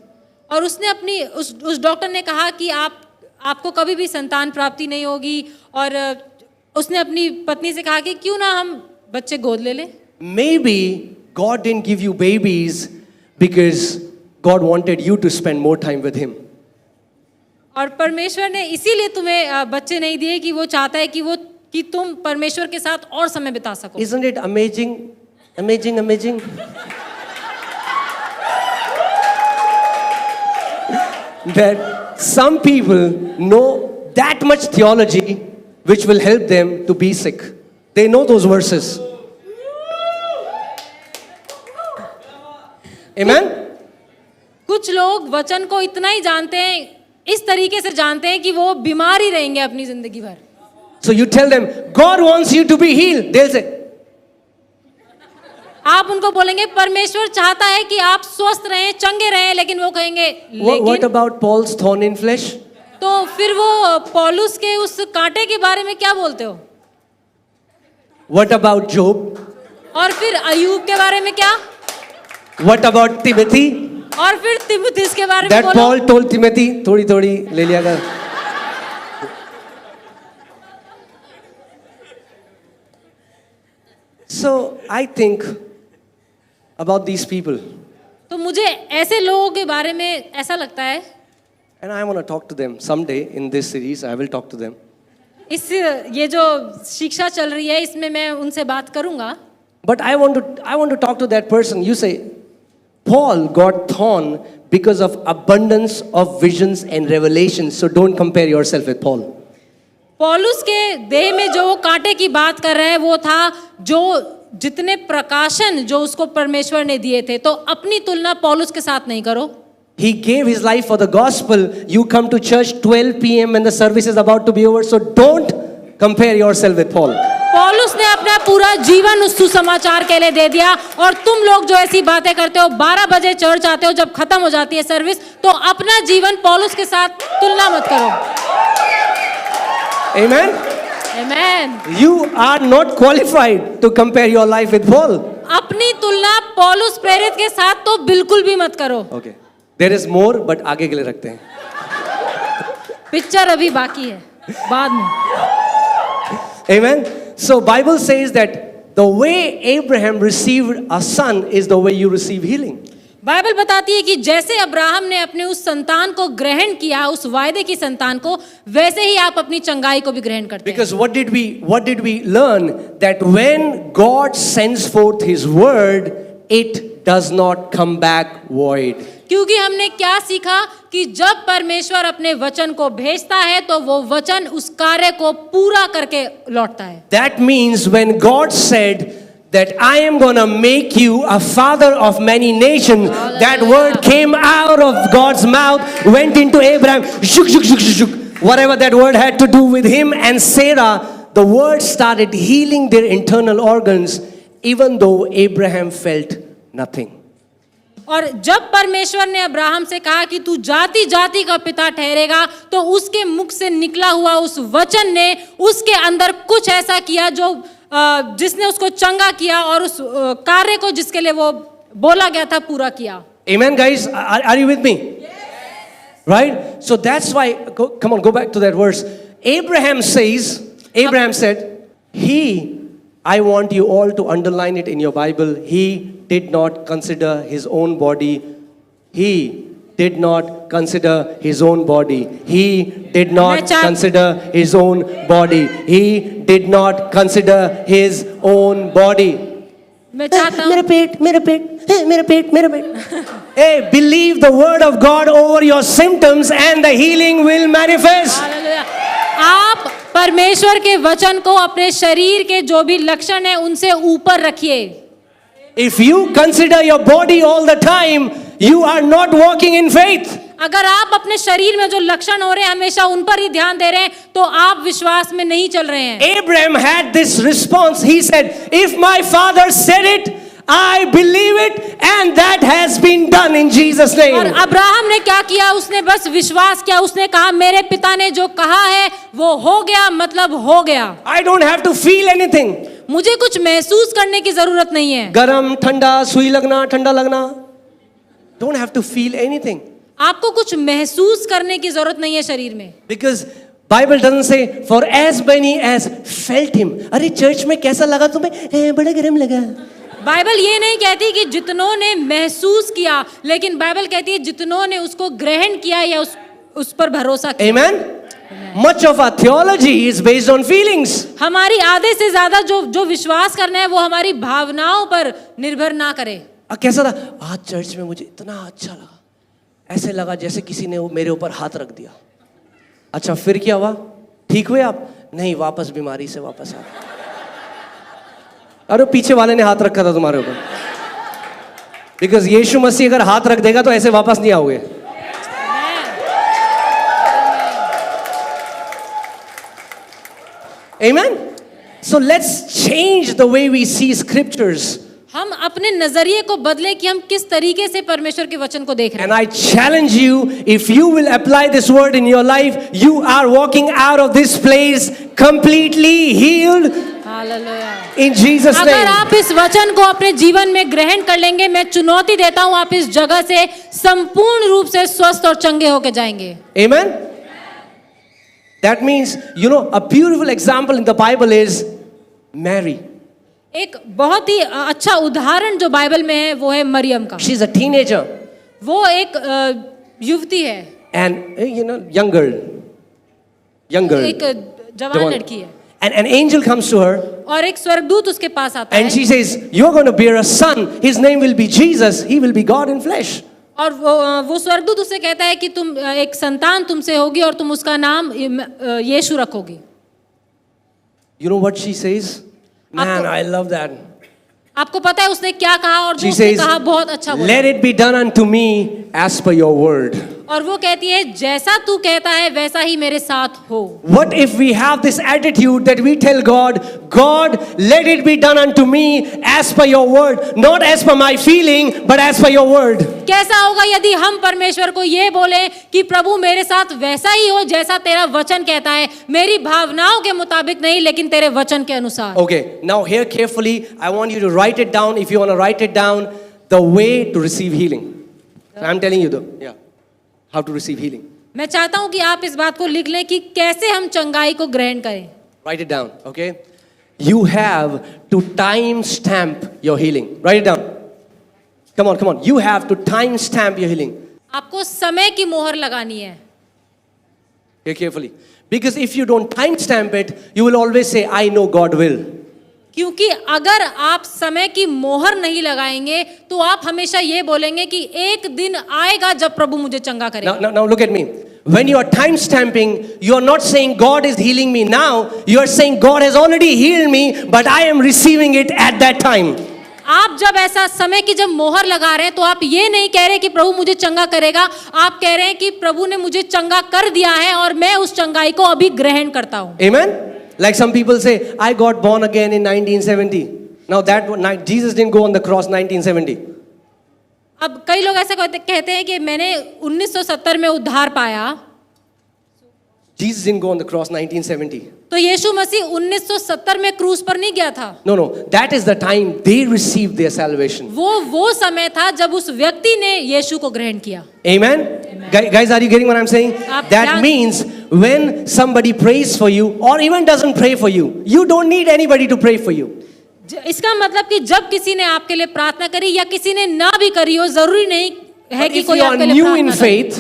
और उसने अपनी उस डॉक्टर ने कहा कि आपको कभी भी संतान प्राप्ति नहीं होगी, और उसने अपनी पत्नी से कहा कि क्यों ना हम बच्चे गोद ले लें। Maybe God didn't give you babies because God wanted you to spend more time with Him. और परमेश्वर ने इसीलिए तुम्हें बच्चे नहीं दिए कि वो चाहता है कि तुम परमेश्वर के साथ और समय बिता सको। Isn't it amazing? Amazing. That some people know that much theology which will help them to be sick. They know those verses. Amen? कुछ लोग वचन को इतना ही जानते हैं, इस तरीके से जानते हैं कि वो बीमार ही रहेंगे अपनी जिंदगी भर। So you tell them, God wants you to be healed. They'll say, आप उनको बोलेंगे परमेश्वर चाहता है कि आप स्वस्थ रहें, चंगे रहें, लेकिन वो कहेंगे what about Paul's thorn in flesh? तो फिर वो पौलुस के उस कांटे के बारे में क्या बोलते हो? What about Job? और फिर अय्यूब के बारे में क्या? What about Timothy? और फिर तिमुथियुस के बारे में That बोलो। Paul told Timothy, थोड़ी ले लिया कर। So I think about these people, तो मुझे ऐसे लोगों के बारे में ऐसा लगता है, and I want to talk to them someday in this series. I will talk to them. ये जो शिक्षा चल रही है इसमें मैं उनसे बात करूंगा। But I want to talk to that person. You say, Paul got thorn because of abundance of visions and revelations. So don't compare yourself with Paul. पौलुस के देह में जो वो कांटे की बात कर रहे हैं वो था जो जितने प्रकाशन जो उसको परमेश्वर ने दिए थे, तो अपनी तुलना पौलुस के साथ नहीं करो। He gave his life for the gospel. You come to church 12 p.m. when the service is about to be over. So don't compare yourself with Paul. पौलुस ने अपना पूरा जीवन उस सुसमाचार के लिए दे दिया, और तुम लोग जो ऐसी बातें करते हो, 12 बजे चर्च आते हो, जब खत्म हो जाती है सर्विस, तो अपना जीवन पौलुस के साथ तुलना मत करो। Amen? Amen. You are not qualified to compare your life with Paul. अपनी तुलना पौलुस प्रेरित के साथ तो बिल्कुल भी मत करो। Okay. There is more, but आगे के लिए रखते हैं। पिक्चर अभी बाकी है, बाद में। Amen. So Bible says that the way Abraham received a son is the way you receive healing. Bible बताती है कि जैसे अब्राहम ने अपने उस संतान को ग्रहण किया, उस वायदे की संतान को, वैसे ही आप अपनी चंगाई को भी ग्रहण करते हैं. Because what did we learn? That when God sends forth His word, it does not come back void. क्योंकि हमने क्या सीखा कि जब परमेश्वर अपने वचन को भेजता है तो वो वचन उस कार्य को पूरा करके लौटता है. That means when God said that I am going to make you a father of many nations, that word came out of God's mouth, went into Abraham, shuk, shuk, shuk, shuk, shuk. Whatever that word had to do with him and Sarah, the word started healing their internal organs, even though Abraham felt nothing. और जब परमेश्वर ने Abraham से कहा कि तू जाति जाति का पिता ठहरेगा, तो उसके मुख से निकला हुआ उस वचन ने उसके अंदर कुछ ऐसा किया जो जिसने उसको चंगा किया और उस कार्य को जिसके लिए वो बोला गया था पूरा किया. Amen, guys. Are you with me? Yes. Right? So that's why, come on, go back to that verse. Abraham said, I want you all to underline it in your Bible. He did not consider his own body. He did not consider his own body. He did not consider his own body. He did not consider his own body. मैं चाहता हूँ मेरा पेट. Hey, believe the word of God over your symptoms and the healing will manifest. आप परमेश्वर के वचन को अपने शरीर के जो भी लक्षण है उनसे ऊपर रखिए. If you consider your body all the time, you are not walking in faith. अगर आप अपने शरीर में जो लक्षण हो रहे हैं हमेशा उन पर ही ध्यान दे रहे हैं तो आप विश्वास में नहीं चल रहे हैं. Abraham had this response. He said, if my father said it, I believe it, and that has been done in Jesus' name. और अब्राहम ने क्या किया? उसने बस विश्वास किया. उसने कहा मेरे पिता ने जो कहा है वो हो गया, मतलब हो गया. I don't have to feel anything. मुझे कुछ महसूस करने की जरूरत नहीं है. गरम ठंडा, सुई लगना, ठंडा लगना. Don't have to feel anything. आपको कुछ महसूस करने की जरूरत नहीं है शरीर में. Because Bible doesn't say for as many as felt him. अरे चर्च में कैसा लगा तुम्हें? बड़ा गरम लगा. बाइबल ये नहीं कहती कि जितनों ने महसूस किया, लेकिन बाइबल कहती है जितनों ने उसको ग्रहण किया या उस पर भरोसा किया. Amen. Much of our theology is based on feelings. हमारी आधे से ज्यादा जो विश्वास करना है वो हमारी भावनाओं पर निर्भर ना करे. कैसा था? आज चर्च में मुझे इतना अच्छा लगा, ऐसे लगा जैसे किसी ने मेरे ऊपर हाथ रख दिया. अच्छा फिर क्या हुआ? ठीक हुए आप? नहीं, वापस बीमारी से वापस आ. अरे पीछे वाले ने हाथ रखा था तुम्हारे ऊपर. बिकॉज यीशु मसीह अगर हाथ रख देगा तो ऐसे वापस नहीं आओगे. Amen. So let's change the way we see scriptures. हम अपने नजरिए को बदले कि हम किस तरीके से परमेश्वर के वचन को देख रहे हैं. And I challenge you, if you will apply this word in your life, you are walking out of this place completely healed. Hallelujah. In Jesus' अगर name. आप इस वचन को अपने जीवन में ग्रहण कर लेंगे, मैं चुनौती देता हूं आप इस जगह से संपूर्ण रूप से स्वस्थ और चंगे होकर जाएंगे. Amen. That means, a beautiful example in the Bible is Mary. एक बहुत ही अच्छा उदाहरण जो बाइबल में है वो है मरियम का. She's a teenager. वो एक युवती है. And young girl. एक जवान लड़की है. And an angel comes to her. और एक स्वर्गदूत उसके पास आता है. And she says, you're going to bear a son. His name will be Jesus. He will be God in flesh. और वो स्वर्गदूत उससे कहता है कि तुम एक संतान तुमसे होगी और तुम उसका नाम यीशु रखोगी. You know what she says? Man, I love that. आपको पता है उसने क्या कहा? और जो She उसने says, कहा बहुत अच्छा बोला. let it be done unto me as per your word. और वो कहती है जैसा तू कहता है वैसा ही मेरे साथ हो. What if we have this attitude that we tell God, God, let it be done unto me as per your word, not as per my feeling, but as per your word. कैसा होगा यदि हम परमेश्वर को ये बोले कि प्रभु मेरे साथ वैसा ही हो जैसा तेरा वचन कहता है, मेरी भावनाओं के मुताबिक नहीं लेकिन तेरे वचन के अनुसार. Okay, now here carefully, I want you to write it down. If you want to write it down, the way to receive healing. I'm telling you though, how to receive healing. मैं चाहता हूं कि आप इस बात को लिख लें कि कैसे हम चंगाई को ग्रहण करें. Write it down, okay? you have to time stamp your healing. Write it down. Come on. You have to time stamp your healing. आपको समय की मोहर लगानी है. Hear carefully. Because if you don't time stamp it, you will always say, I know God will. क्योंकि अगर आप समय की मोहर नहीं लगाएंगे तो आप हमेशा ये बोलेंगे कि एक दिन आएगा जब प्रभु मुझे चंगा करेगा. Now look at me. When you are time stamping, you are not saying God is healing me now. You are saying God has already healed me, but I am receiving it at that time. आप जब ऐसा समय की जब मोहर लगा रहे हैं तो आप ये नहीं कह रहे कि प्रभु मुझे चंगा करेगा. आप कह रहे हैं कि प्रभु ने मुझे चंगा कर दिया है और मैं उस चंगाई को अभी ग्रहण करता हूँ. Amen. Like some people say, I got born again in 1970. Now that Jesus didn't go on the cross 1970. अब कई लोग ऐसा कहते हैं कि मैंने 1970 में उद्धार पाया. Jesus didn't go on the cross 1970. तो यीशु मसीह 1970 में क्रूस पर नहीं गया था. No. That is the time they received their salvation. वो समय था जब उस व्यक्ति ने यीशु को ग्रहण किया. Amen. Guys, are you getting what I'm saying? That means when somebody prays for you or even doesn't pray for you, you don't need anybody to pray for you. इसका मतलब कि जब किसी ने आपके लिए प्रार्थना करी या किसी ने ना भी करी हो, जरूरी नहीं है कि कोई आपके लिए प्रार्थना करे.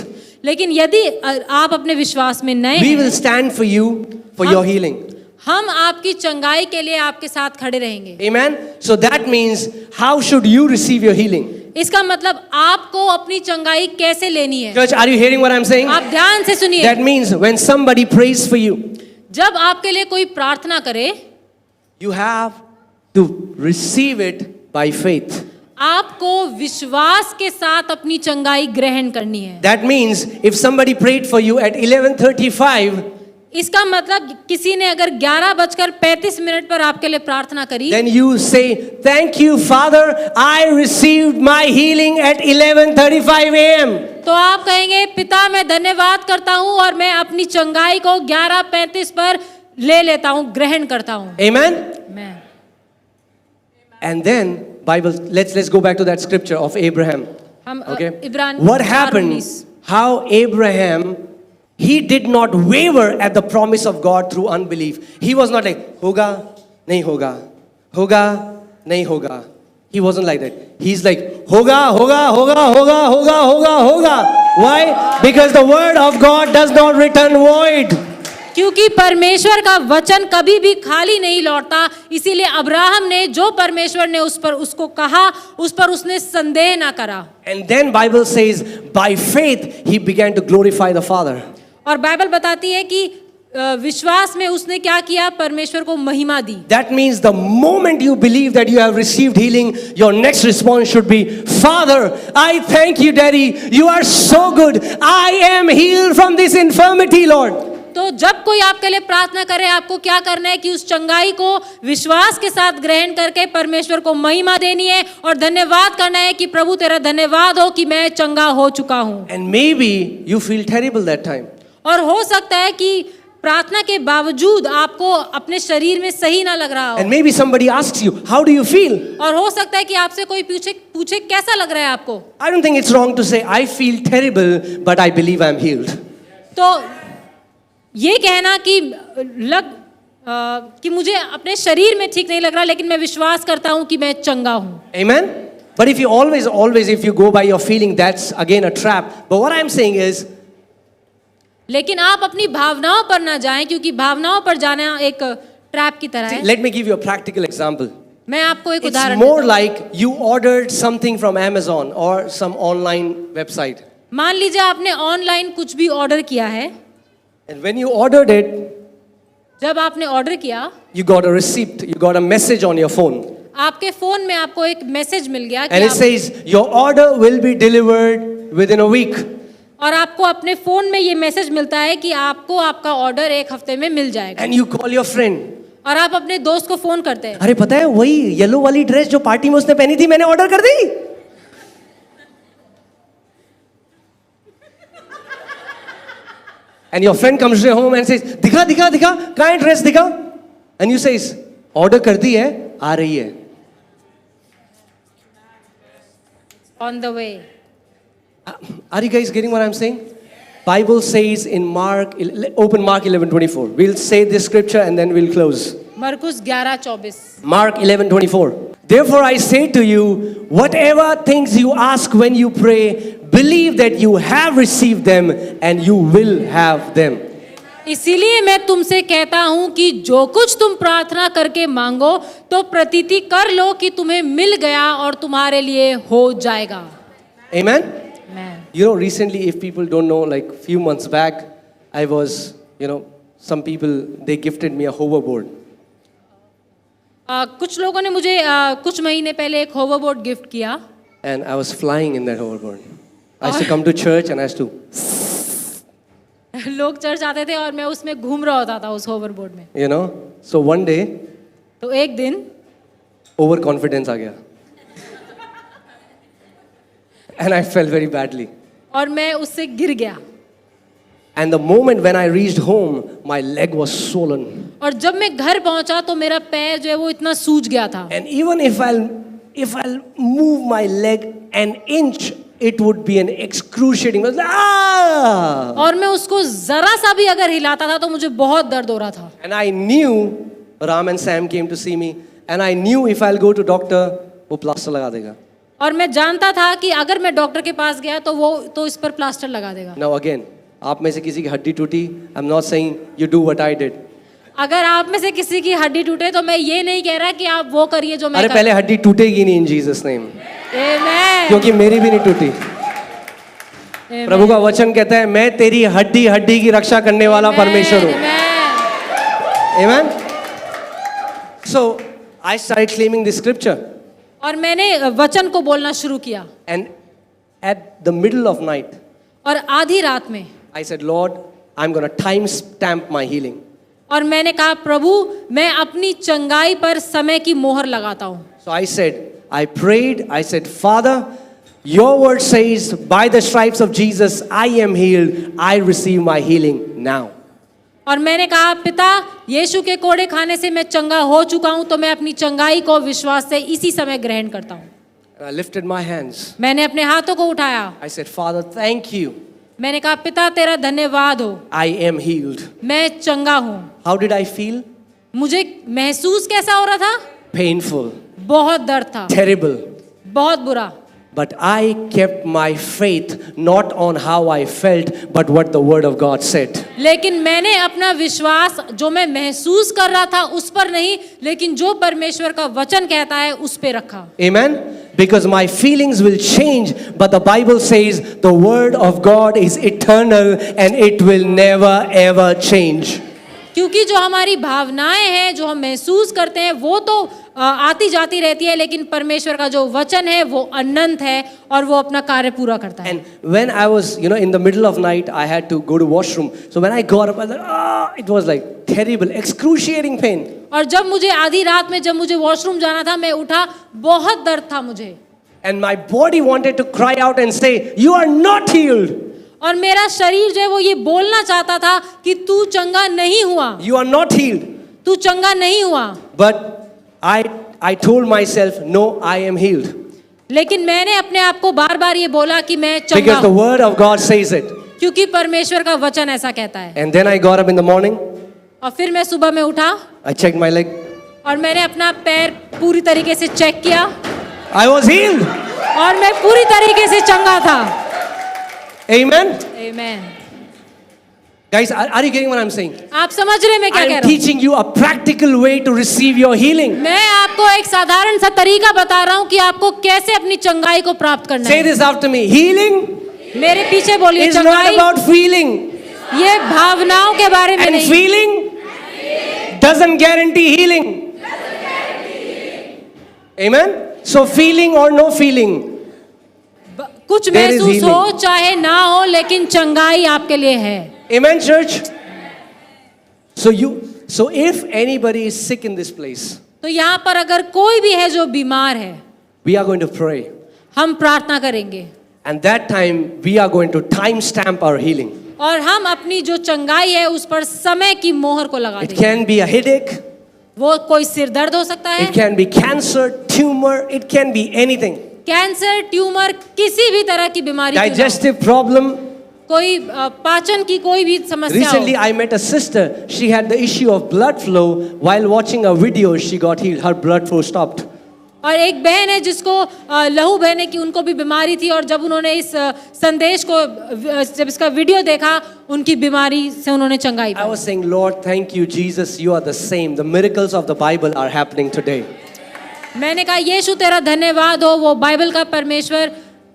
लेकिन यदि आप अपने विश्वास में नए हैं, we will stand for you for your healing. हम आपकी चंगाई के लिए आपके साथ खड़े रहेंगे. Amen. So that means how should you receive your healing? इसका मतलब आपको अपनी चंगाई कैसे लेनी है. Church, are you hearing what I'm saying? आप ध्यान से सुनिए. That means when somebody prays for you, जब आपके लिए कोई प्रार्थना करे, you have to receive it by faith. आपको विश्वास के साथ अपनी चंगाई ग्रहण करनी है. That means if somebody prayed for you at 11:35, इसका मतलब किसी ने अगर 11:35 पर आपके लिए प्रार्थना करी, then you say, thank you Father, I received my healing at 11:35 a.m. तो आप कहेंगे, पिता मैं धन्यवाद करता हूँ और मैं अपनी चंगाई को 11:35 पर ले लेता हूँ, ग्रहण करता हूँ. Amen. मैं. And then Bible, let's go back to that scripture of Abraham. Okay. What happened? How Abraham, he did not waver at the promise of God through unbelief. He was not like, hoga, nahi hoga, hoga, nahi hoga. He wasn't like that. He's like, hoga, hoga, hoga, hoga, hoga, hoga, hoga. Why? Because the word of God does not return void. क्योंकि परमेश्वर का वचन कभी भी खाली नहीं लौटता. इसीलिए अब्राहम ने जो परमेश्वर ने उस पर उसको कहा, उस पर उसने संदेह ना करा. And then Bible says, by faith he began to glorify the Father. और बाइबल बताती है कि विश्वास में उसने क्या किया, परमेश्वर को महिमा दी. That means the moment you believe that you have received healing, your next response should be, Father, I thank you, Daddy. You are so good. I am healed from this infirmity, Lord. तो जब कोई आपके लिए प्रार्थना करे, आपको क्या करना है कि उस चंगाई को विश्वास के साथ ग्रहण करके परमेश्वर को महिमा देनी है और धन्यवाद करना है कि प्रभु तेरा धन्यवाद हो कि मैं चंगा हो चुका हूँ. And maybe you feel terrible that time. और हो सकता है कि प्रार्थना के बावजूद आपको अपने शरीर में सही ना लग रहा हो. And maybe somebody asks you, how do you feel? और हो सकता है कि आपसे कोई पूछे कैसा लग रहा है आपको. I don't think it's wrong to say, I feel terrible, but I believe I'm healed. तो ये कहना कि मुझे अपने शरीर में ठीक नहीं लग रहा, लेकिन मैं विश्वास करता हूँ कि मैं चंगा हूँ. Amen. But if you always if you go by your feeling, that's again a trap. But what I'm saying is, लेकिन आप अपनी भावनाओं पर ना जाएं, क्योंकि भावनाओं पर जाना एक ट्रैप की तरह है. let me give you a practical example. मैं आपको एक It's उदाहरण more like you ordered something from Amazon or some online website. मान लीजिए आपने ऑनलाइन कुछ भी ऑर्डर किया है. And when you ordered it, जब आपने ऑर्डर किया, you got a receipt, you got a message on your phone. आपके फोन में आपको एक मैसेज मिल गया And it says your order will be delivered within a week. और आपको अपने फोन में ये मैसेज मिलता है कि आपको आपका ऑर्डर एक हफ्ते में मिल जाएगा. And you call your friend. और आप अपने दोस्त को फोन करते हैं. अरे पता है वही येलो वाली ड्रेस जो पार्टी में उसने पहनी थी, मैंने ऑर्डर कर दी. And your friend comes to your home and says, दिखा दिखा दिखा, कहाँ है ड्रेस दिखा? And you says, ऑर्डर कर दी है, आ रही है. On the way. Are you guys getting what I'm saying? Bible says in Mark, open Mark 11:24. We'll say this scripture and then we'll close. मरकुस 11:24। Mark 11:24. Therefore I say to you, whatever things you ask when you pray, believe that you have received them and you will have them. इसीलिए मैं तुमसे कहता हूं कि जो कुछ तुम प्रार्थना करके मांगो तो प्रतीति कर लो कि तुम्हें मिल गया और तुम्हारे लिए हो जाएगा। Amen? Amen. You know, recently, if people don't know, like few months back, I was, some people, they gifted me a hoverboard. कुछ लोगों ने मुझे कुछ महीने पहले एक होवरबोर्ड गिफ्ट किया। And I was flying in that hoverboard. I used to come to church and I used to, लोग चर्च आते थे और मैं उसमें घूम रहा होता था उस होवरबोर्ड में। So one day, तो एक दिन overconfidence आ गया. And I fell very badly. और मैं उससे गिर गया। And the moment when I reached home, my leg was swollen. और जब मैं घर पहुंचा तो मेरा पैर जो है वो इतना सूज गया था। And even if I'll move my leg an inch, it would be an excruciating. Ah! और मैं उसको जरा सा भी अगर हिलाता था तो मुझे बहुत दर्द हो रहा था। And I knew Ram and Sam came to see me, and I knew if I'll go to doctor, वो प्लास्टर लगा देगा. और मैं जानता था कि अगर मैं डॉक्टर के पास गया तो वो तो इस पर प्लास्टर लगा देगा। Now again, आप में से किसी की हड्डी टूटी, I'm not saying you do what I did. अगर आप में से किसी की हड्डी टूटे तो मैं ये नहीं कह रहा कि आप वो करिए जो मैं अरे पहले हड्डी टूटेगी नहीं in Jesus name. Amen. क्योंकि मेरी भी नहीं टूटी. Amen. प्रभु का वचन कहता है मैं तेरी हड्डी की रक्षा करने वाला परमेश्वर हूँ. Amen. So I started claiming this scripture. और मैंने वचन को बोलना शुरू किया। And at the middle of night, और आधी रात में I said, Lord, I'm going to time stamp my healing. और मैंने कहा प्रभु मैं अपनी चंगाई पर समय की मोहर लगाता हूँ। So I prayed, I said, Father, your word says, by the stripes of Jesus, I am healed. I receive my healing now. और मैंने कहा पिता यीशु के कोड़े खाने से मैं चंगा हो चुका हूँ तो मैं अपनी चंगाई को विश्वास से इसी समय ग्रहण करता हूँ। And I lifted my hands. मैंने अपने हाथों को उठाया। I said, Father, thank you. मैंने कहा पिता तेरा धन्यवाद हो। I am healed. मैं चंगा हूँ। How did I feel? मुझे महसूस कैसा हो रहा था? Painful. बहुत दर्द था। Terrible. बहुत बुरा। But I kept my faith not on how I felt, but what the word of God said. लेकिन मैंने अपना विश्वास जो मैं महसूस कर रहा था उस पर नहीं, लेकिन जो परमेश्वर का वचन कहता है उस पे रखा। Amen. Because my feelings will change, but the Bible says the word of God is eternal and it will never ever change. क्योंकि जो हमारी भावनाएं हैं जो हम महसूस करते हैं वो तो आती जाती रहती है, लेकिन परमेश्वर का जो वचन है वो अनंत है और वो अपना कार्य पूरा करता है। And when I was, in the middle of night, I had to go to washroom. So when I got up, I was like, it was like terrible, excruciating pain. और जब मुझे आधी रात में जब मुझे वॉशरूम जाना था मैं उठा, बहुत दर्द था मुझे। And my body wanted to cry out and say, you are not healed. और मेरा शरीर जो है वो ये बोलना चाहता था कि तू चंगा नहीं हुआ। You are not healed. तू चंगा नहीं हुआ। But I told myself, no, I am healed. लेकिन मैंने अपने आप को बार-बार ये बोला कि मैं चंगा हूँ। Because the word of God says it. क्योंकि परमेश्वर का वचन ऐसा कहता है। And then I got up in the morning. और फिर मैं सुबह में उठा। I checked my leg. और मैंने अपना पैर पूरी तरीके से चेक किया। I was healed. और मैं पूरी तरीके से चंगा था। Amen. Amen. Guys, are you getting what I'm saying? आप समझ रहे हैं मैं क्या कह I'm रहा हूँ? teaching you a practical way to receive your healing. मैं आपको एक साधारण सा तरीका बता रहा हूँ कि आपको कैसे अपनी चंगाई को प्राप्त करना Say है। this after me. Healing मेरे पीछे बोलिए is not चंगाई about feeling. ये भावनाओं के बारे में And नहीं। feeling doesn't guarantee healing. Amen? So feeling or no feeling. कुछ There is महसूस हो healing. चाहे ना हो लेकिन चंगाई आपके लिए है। Amen, church? So if anybody is sick in this place, तो यहाँ पर अगर कोई भी है जो बीमार है, we are going to pray. हम प्रार्थना करेंगे And that time we are going to time stamp our healing. और हम अपनी जो चंगाई है उस पर समय की मोहर को लगा It देंगे। can be a headache. वो कोई सिर दर्द हो सकता है, It can be cancer, tumor. It can be anything. Cancer, tumour, किसी भी तरह की बीमारी क्यों ना हो। Digestive problem. कोई पाचन की कोई भी समस्या Recently, हो। I met a sister. She had the issue of blood flow. While watching a video, she got healed. Her blood flow stopped. और एक बहन है जिसको लहू बहने की उनको भी बीमारी थी, और जब उन्होंने इस संदेश को जब इसका वीडियो देखा, उनकी बीमारी से उन्होंने चंगाई I pi. was saying, Lord, thank you, Jesus. You are the same. The miracles of the Bible are happening today. मैंने कहा यीशु तेरा धन्यवाद हो, वो बाइबल का परमेश्वर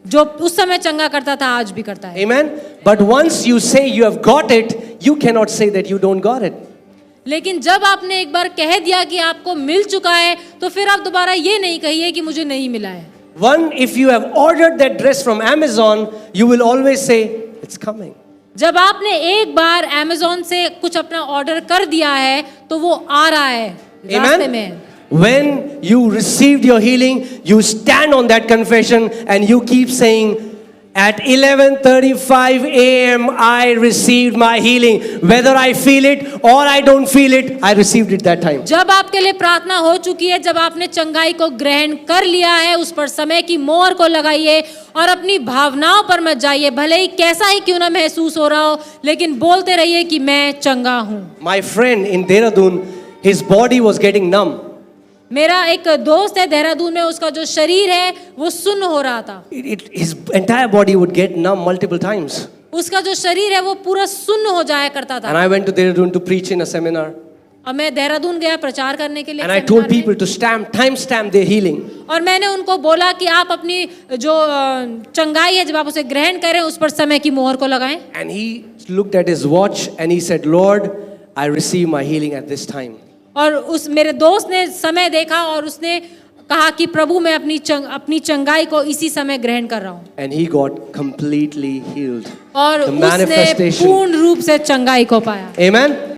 जो उस समय चंगा करता था आज भी करता है। Amen. But once you say you have got it, you cannot say that you don't got it. लेकिन जब आपने एक बार कह दिया कि आपको मिल चुका है, तो फिर आप दोबारा ये नहीं कहिए कि मुझे नहीं मिला है। One, if you have ordered that dress from Amazon, you will always say, it's coming. जब आपने एक बार Amazon से कुछ अपना ऑर्डर कर दिया है, तो वो आ रहा है, रास्ते में है। When you received your healing, you stand on that confession and you keep saying, at 11:35 a.m. I received my healing. Whether I feel it or I don't feel it, I received it that time. जब आपके लिए प्रार्थना हो चुकी है, जब आपने चंगाई को ग्रहण कर लिया है, उस पर समय की मोहर को लगाइए और अपनी भावनाओं पर मत जाइए, भले ही कैसा ही क्यों ना महसूस हो रहा हो, लेकिन बोलते रहिए कि मैं चंगा हूँ। My friend in Dehradun, his body was getting numb. मेरा एक दोस्त है देहरादून में, उसका जो शरीर है वो सुन्न हो रहा था। His entire body would get numb multiple times. उसका जो शरीर है वो पूरा सुन्न हो जाया करता था। And I went to Dehradun to preach in a seminar. और मैं देहरादून गया प्रचार करने के लिए। And I told people to time stamp their healing. और मैंने उनको बोला कि आप अपनी जो चंगाई है, जब आप उसे ग्रहण करें, उस पर समय की मोहर को लगाएं। And he looked at his watch and he said, Lord, I receive my healing at this time. और उस मेरे दोस्त ने समय देखा और उसने कहा कि प्रभु मैं अपनी चंगाई को इसी समय ग्रहण कर रहा हूँ। And he got completely healed. और The उसने manifestation. पूर्ण रूप से चंगाई को पाया। Amen.